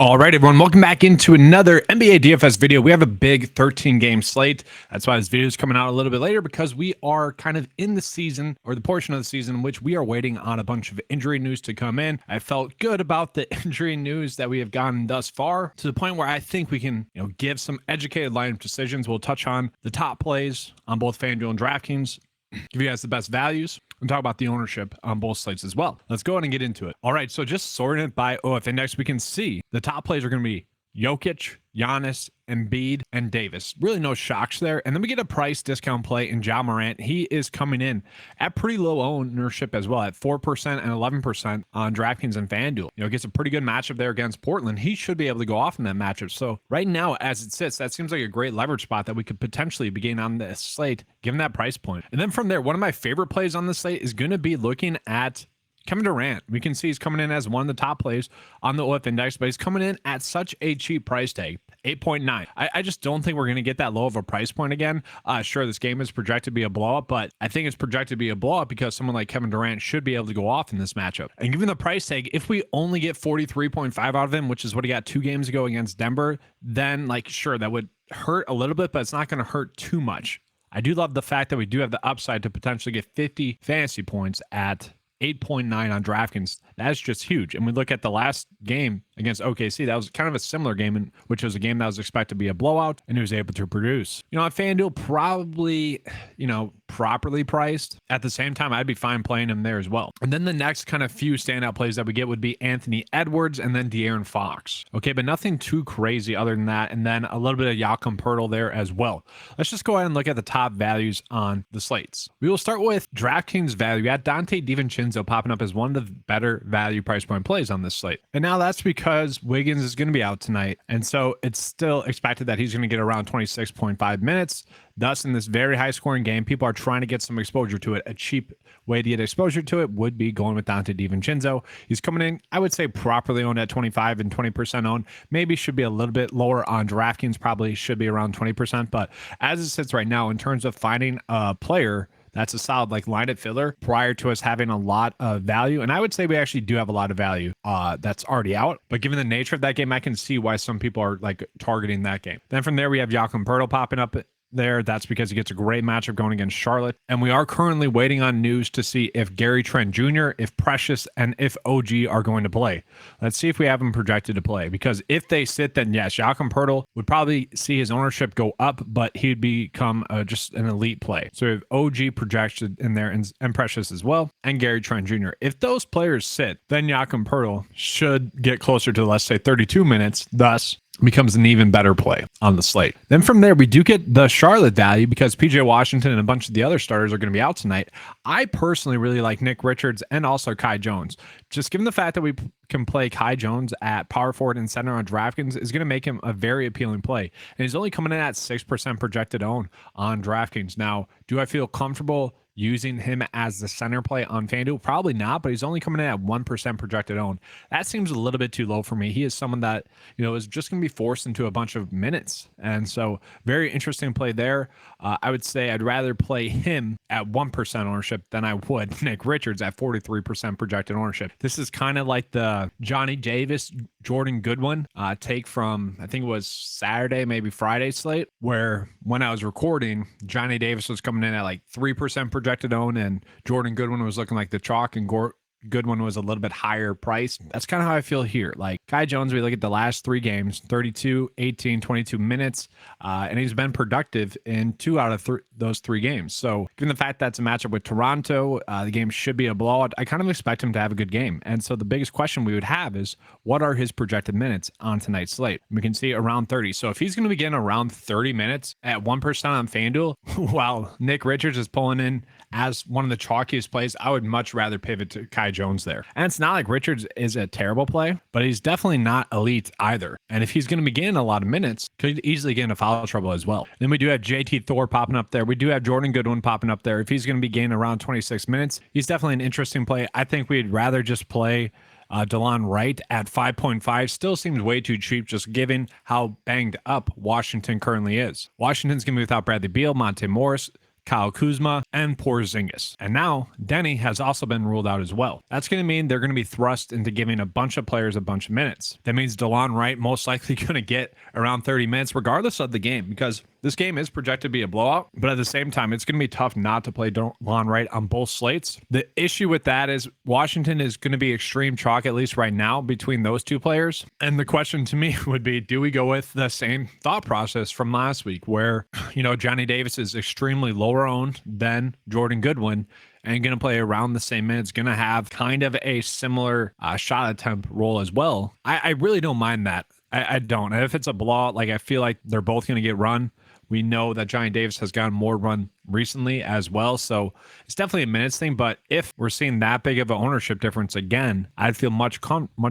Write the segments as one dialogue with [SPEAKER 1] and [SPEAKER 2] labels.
[SPEAKER 1] All right, everyone, welcome back into another NBA DFS video. We have a big 13-game slate. That's why this video is coming out a little bit later, because we are kind of in the season, or the portion of the season in which we are waiting on a bunch of injury news to come in. I felt good about the injury news that we have gotten thus far, to the point where I think we can, give some educated lineup decisions. We'll touch on the top plays on both FanDuel and DraftKings, give you guys the best values, and talk about the ownership on both slates as well. Let's go ahead and get into it. All right, so just sorting it by OF index, we can see the top plays are going to be Jokic, Giannis, Embiid, and Davis. Really no shocks there. And then we get a price discount play in Ja Morant. He is coming in at pretty low ownership as well, at 4% and 11% on DraftKings and FanDuel. Gets a pretty good matchup there against Portland. He should be able to go off in that matchup. So right now, as it sits, that seems like a great leverage spot that we could potentially begin on this slate, given that price point. And then from there, one of my favorite plays on the slate is going to be looking at Kevin Durant. We can see he's coming in as one of the top plays on the OF index, but he's coming in at such a cheap price tag, 8.9. I just don't think we're going to get that low of a price point again. Sure, this game is projected to be a blowout, but I think it's projected to be a blowout because someone like Kevin Durant should be able to go off in this matchup. And given the price tag, if we only get 43.5 out of him, which is what he got 2 games ago against Denver, then sure, that would hurt a little bit, but it's not going to hurt too much. I do love the fact that we do have the upside to potentially get 50 fantasy points at 8.9 on DraftKings. That's just huge. And we look at the last game against OKC, that was kind of a similar game, which was a game that was expected to be a blowout, and he was able to produce. At FanDuel, probably, properly priced. At the same time, I'd be fine playing him there as well. And then the next kind of few standout plays that we get would be Anthony Edwards and then De'Aaron Fox. Okay, but nothing too crazy other than that. And then a little bit of Jakob Poeltl there as well. Let's just go ahead and look at the top values on the slates. We will start with DraftKings value at Dante DiVincenzo popping up as one of the better value price point plays on this slate. And now that's because Wiggins is going to be out tonight. And so it's still expected that he's going to get around 26.5 minutes. Thus, in this very high scoring game, people are trying to get some exposure to it. A cheap way to get exposure to it would be going with Dante DiVincenzo. He's coming in, I would say, properly owned at 25 and 20% owned. Maybe should be a little bit lower on DraftKings, probably should be around 20%. But as it sits right now, in terms of finding a player that's a solid lineup filler prior to us having a lot of value. And I would say we actually do have a lot of value that's already out. But given the nature of that game, I can see why some people are targeting that game. Then from there, we have Jakob Poeltl popping up there. That's because he gets a great matchup going against Charlotte. And we are currently waiting on news to see if Gary Trent Jr., if Precious, and if OG are going to play. Let's see if we have them projected to play. Because if they sit, then yes, Jakob Poeltl would probably see his ownership go up, but he'd become just an elite play. So we have OG projected in there and Precious as well, and Gary Trent Jr. If those players sit, then Jakob Poeltl should get closer to, let's say, 32 minutes, thus becomes an even better play on the slate. Then from there, we do get the Charlotte value because PJ Washington and a bunch of the other starters are going to be out tonight. I personally really like Nick Richards and also Kai Jones. Just given the fact that we can play Kai Jones at power forward and center on DraftKings is going to make him a very appealing play. And he's only coming in at 6% projected own on DraftKings. Now, do I feel comfortable using him as the center play on FanDuel? Probably not, but he's only coming in at 1% projected own. That seems a little bit too low for me. He is someone that, is just going to be forced into a bunch of minutes. And so very interesting play there. I would say I'd rather play him at 1% ownership than I would Nick Richards at 43% projected ownership. This is kind of like the Johnny Davis, Jordan Goodwin take from, I think it was Saturday, maybe Friday slate, where when I was recording, Johnny Davis was coming in at 3% projected own, and Jordan Goodwin was looking like the chalk, and Goodwin was a little bit higher priced. That's kind of how I feel here. Kai Jones, we look at the last 3 games, 32, 18, 22 minutes, and he's been productive in 2 out of those 3 games. So given the fact that's a matchup with Toronto, the game should be a blowout. I kind of expect him to have a good game. And so the biggest question we would have is, what are his projected minutes on tonight's slate? We can see around 30. So if he's going to be getting around 30 minutes at 1% on FanDuel, while Nick Richards is pulling in as one of the chalkiest plays, I would much rather pivot to Kai Jones there. And it's not like Richards is a terrible play, but he's definitely not elite either. And if he's going to be getting a lot of minutes, could easily get into foul trouble as well. Then we do have JT Thor popping up there. We do have Jordan Goodwin popping up there. If he's going to be getting around 26 minutes, he's definitely an interesting play. I think we'd rather just play DeLon Wright at 5.5 still seems way too cheap, just given how banged up Washington currently is. Washington's going to be without Bradley Beal, Monte Morris, Kyle Kuzma, and Porzingis. And now Denny has also been ruled out as well. That's going to mean they're going to be thrust into giving a bunch of players a bunch of minutes. That means DeLon Wright most likely going to get around 30 minutes regardless of the game, because this game is projected to be a blowout, but at the same time, it's going to be tough not to play DeLon Wright on both slates. The issue with that is Washington is going to be extreme chalk, at least right now, between those two players. And the question to me would be, do we go with the same thought process from last week where, Johnny Davis is extremely lower owned than Jordan Goodwin and going to play around the same minutes, going to have kind of a similar shot attempt role as well? I really don't mind that. I don't. And if it's a blowout, I feel like they're both going to get run. We know that Johnny Davis has gotten more run recently as well. So it's definitely a minutes thing. But if we're seeing that big of an ownership difference again, I'd feel much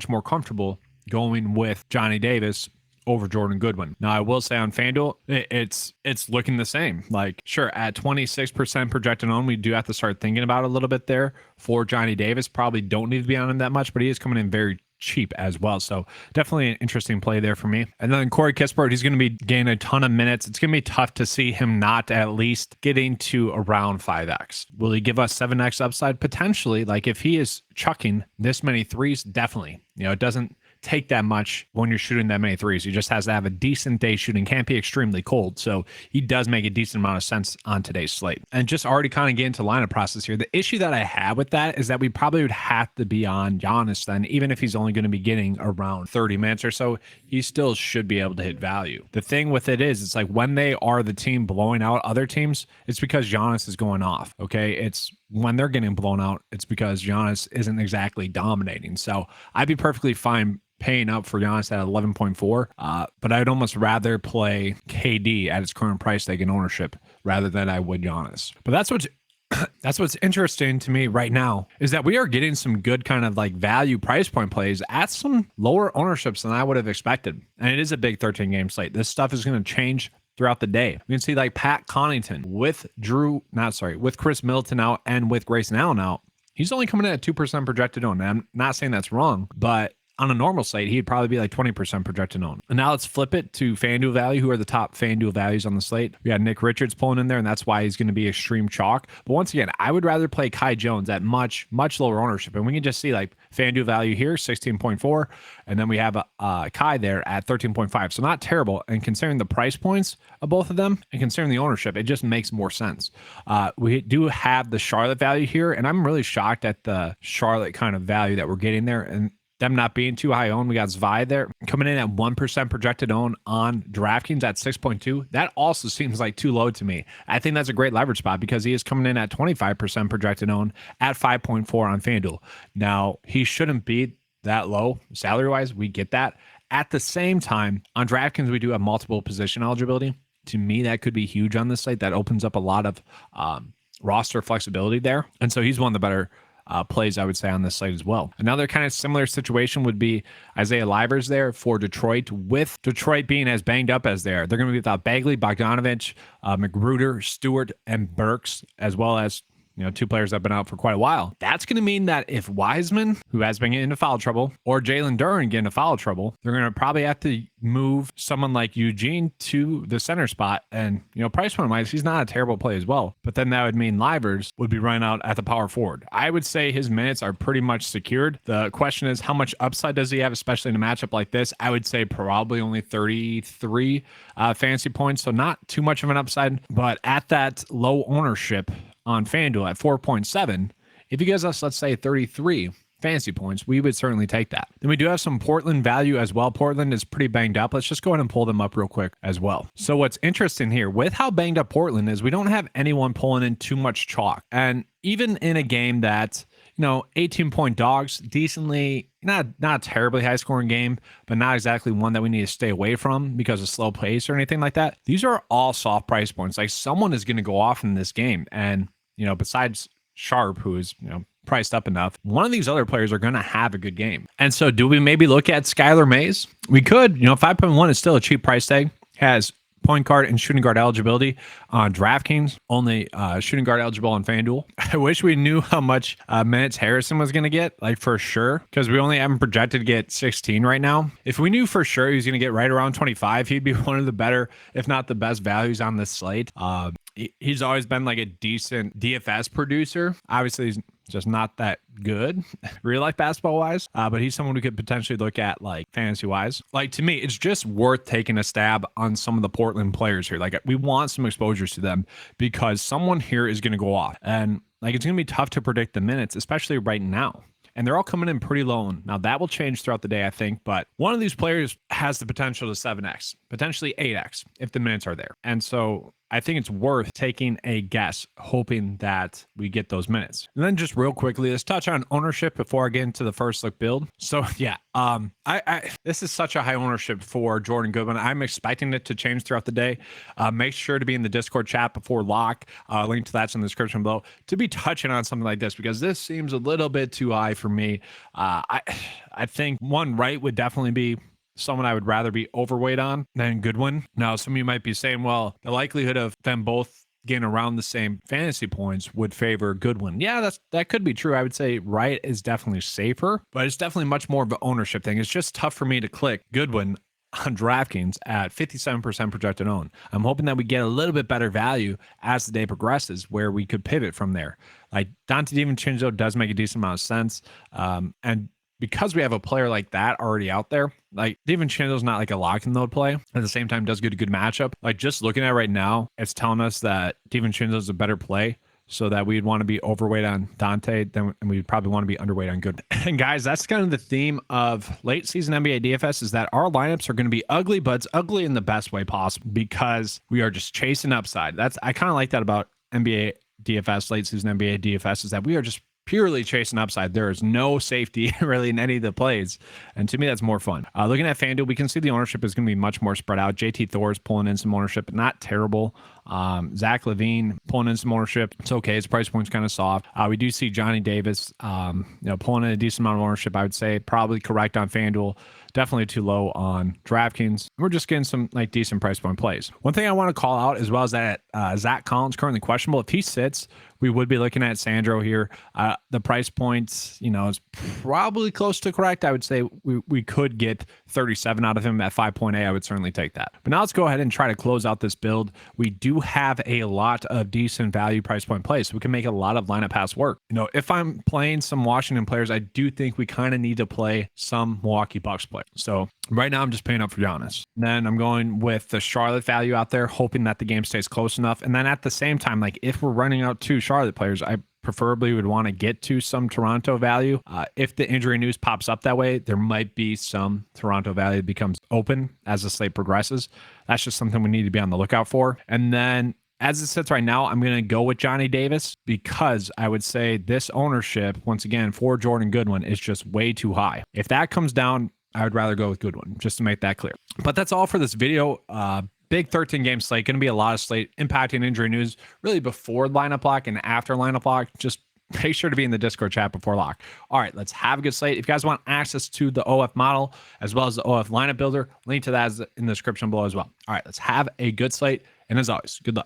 [SPEAKER 1] more comfortable going with Johnny Davis over Jordan Goodwin. Now, I will say on FanDuel, it's looking the same. Sure, at 26% projected on, we do have to start thinking about it a little bit there for Johnny Davis. Probably don't need to be on him that much, but he is coming in very cheap as well. So definitely an interesting play there for me. And then Corey Kispert, he's going to be gaining a ton of minutes. It's going to be tough to see him not at least getting to around 5x. Will he give us 7x upside? Potentially. If he is chucking this many threes, definitely. It doesn't take that much when you're shooting that many threes. He just has to have a decent day shooting. Can't be extremely cold. So he does make a decent amount of sense on today's slate. And just already kind of get into lineup process here. The issue that I have with that is that we probably would have to be on Giannis then, even if he's only going to be getting around 30 minutes or so, he still should be able to hit value. The thing with it is, it's when they are the team blowing out other teams, it's because Giannis is going off. Okay. It's when they're getting blown out, it's because Giannis isn't exactly dominating. So I'd be perfectly fine paying up for Giannis at 11.4, but I'd almost rather play KD at its current price tag and ownership rather than I would Giannis. But that's what's interesting to me right now is that we are getting some good kind of value price point plays at some lower ownerships than I would have expected. And it is a big 13-game slate. This stuff is going to change throughout the day. We can see Pat Connaughton with Chris Middleton out and with Grayson Allen out. He's only coming in at 2% projected owned. I'm not saying that's wrong, but on a normal slate, he'd probably be 20% projected owned. And now let's flip it to FanDuel value. Who are the top FanDuel values on the slate? We got Nick Richards pulling in there, and that's why he's going to be extreme chalk. But once again, I would rather play Kai Jones at much lower ownership. And we can just see FanDuel value here, 16.4. And then we have Kai there at 13.5. So not terrible. And considering the price points of both of them and considering the ownership, it just makes more sense. We do have the Charlotte value here, and I'm really shocked at the Charlotte kind of value that we're getting there. And them not being too high owned. We got Zvi there coming in at 1% projected own on DraftKings at 6.2. That also seems too low to me. I think that's a great leverage spot because he is coming in at 25% projected own at 5.4 on FanDuel. Now, he shouldn't be that low salary wise. We get that. At the same time, on DraftKings, we do have multiple position eligibility. To me, that could be huge on this site. That opens up a lot of roster flexibility there. And so he's one of the better plays, I would say, on this slate as well. Another kind of similar situation would be Isaiah Livers there for Detroit, with Detroit being as banged up as they are. They're going to be without Bagley, Bogdanovich, McGruder, Stewart, and Burks, as well as two players that have been out for quite a while. That's going to mean that if Wiseman, who has been getting into foul trouble, or Jalen Duren get into foul trouble, they're going to probably have to move someone like Eugene to the center spot. And, price point wise, he's not a terrible play as well. But then that would mean Livers would be running out at the power forward. I would say his minutes are pretty much secured. The question is, how much upside does he have, especially in a matchup like this? I would say probably only 33 fantasy points. So not too much of an upside, but at that low ownership on FanDuel at 4.7, if he gives us, let's say, 33 fantasy points, we would certainly take that. Then we do have some Portland value as well. Portland is pretty banged up. Let's just go ahead and pull them up real quick as well. So what's interesting here with how banged up Portland is, we don't have anyone pulling in too much chalk. And even in a game that, 18-point dogs, decently, not terribly high scoring game, but not exactly one that we need to stay away from because of slow pace or anything like that. These are all soft price points. Someone is going to go off in this game. And, besides Sharp, who is, priced up enough, one of these other players are going to have a good game. And so do we maybe look at Skylar Mays? We could. 5.1 is still a cheap price tag. Has point guard and shooting guard eligibility on DraftKings, only shooting guard eligible on FanDuel. I wish we knew how much minutes Harrison was going to get, for sure, because we only have him projected to get 16 right now. If we knew for sure he was going to get right around 25, he'd be one of the better, if not the best values on this slate. he's always been like a decent DFS producer. Obviously, he's just not that good real life basketball wise, but he's someone we could potentially look at like fantasy wise. Like to me, it's just worth taking a stab on some of the Portland players here. Like we want some exposures to them because someone here is going to go off, and like it's going to be tough to predict the minutes, especially right now. And they're all coming in pretty low. Now, that will change throughout the day, I think. But one of these players has the potential to 7x, potentially 8x if the minutes are there. And so I think it's worth taking a guess, hoping that we get those minutes. And then just real quickly, let's touch on ownership before I get into the first look build. So yeah, this is such a high ownership for Jordan Goodwin. I'm expecting it to change throughout the day. Make sure to be in the Discord chat before lock. Link to that's in the description below to be touching on something like this because this seems a little bit too high for me. I think one right would definitely be someone I would rather be overweight on than Goodwin. Now, some of you might be saying, well, the likelihood of them both getting around the same fantasy points would favor Goodwin. Yeah, that could be true. I would say Wright is definitely safer, but it's definitely much more of an ownership thing. It's just tough for me to click Goodwin on DraftKings at 57% projected own. I'm hoping that we get a little bit better value as the day progresses where we could pivot from there. Like Dante DiVincenzo does make a decent amount of sense. And because we have a player like that already out there, like DiVincenzo's not like a lock and load play. At the same time, does get a good matchup. Like just looking at it right now, it's telling us that DiVincenzo's a better play, so that we'd want to be overweight on Dante, and we'd probably want to be underweight on Good. And guys, that's kind of the theme of late season NBA DFS is that our lineups are going to be ugly, but it's ugly in the best way possible because we are just chasing upside. I kind of like that about NBA DFS, late season NBA DFS, is that we are just purely chasing upside. There is no safety really in any of the plays. And to me, that's more fun. Looking at FanDuel, we can see the ownership is going to be much more spread out. JT Thor is pulling in some ownership, but not terrible. Zach LaVine pulling in some ownership. It's okay. His price point's kind of soft. We do see Johnny Davis, pulling in a decent amount of ownership. I would say probably correct on FanDuel. Definitely too low on DraftKings. We're just getting some like decent price point plays. One thing I want to call out as well is that Zach Collins currently questionable. If he sits, we would be looking at Sandro here. The price points, is probably close to correct. I would say we could get 37 out of him at 5.8. I would certainly take that. But now let's go ahead and try to close out this build. We do have a lot of decent value price point plays, so we can make a lot of lineup pass work. If I'm playing some Washington players, I do think we kind of need to play some Milwaukee Bucks players. So right now I'm just paying up for Giannis. Then I'm going with the Charlotte value out there, hoping that the game stays close enough. And then at the same time, like if we're running out two Charlotte players, I preferably would want to get to some Toronto value. If the injury news pops up that way, there might be some Toronto value that becomes open as the slate progresses. That's just something we need to be on the lookout for. And then as it sits right now, I'm going to go with Johnny Davis because I would say this ownership, once again, for Jordan Goodwin is just way too high. If that comes down, I would rather go with Goodwin, just to make that clear. But that's all for this video. Big 13-game slate. Going to be a lot of slate impacting injury news really before lineup lock and after lineup lock. Just make sure to be in the Discord chat before lock. All right, let's have a good slate. If you guys want access to the OF model as well as the OF lineup builder, link to that is in the description below as well. All right, let's have a good slate. And as always, good luck.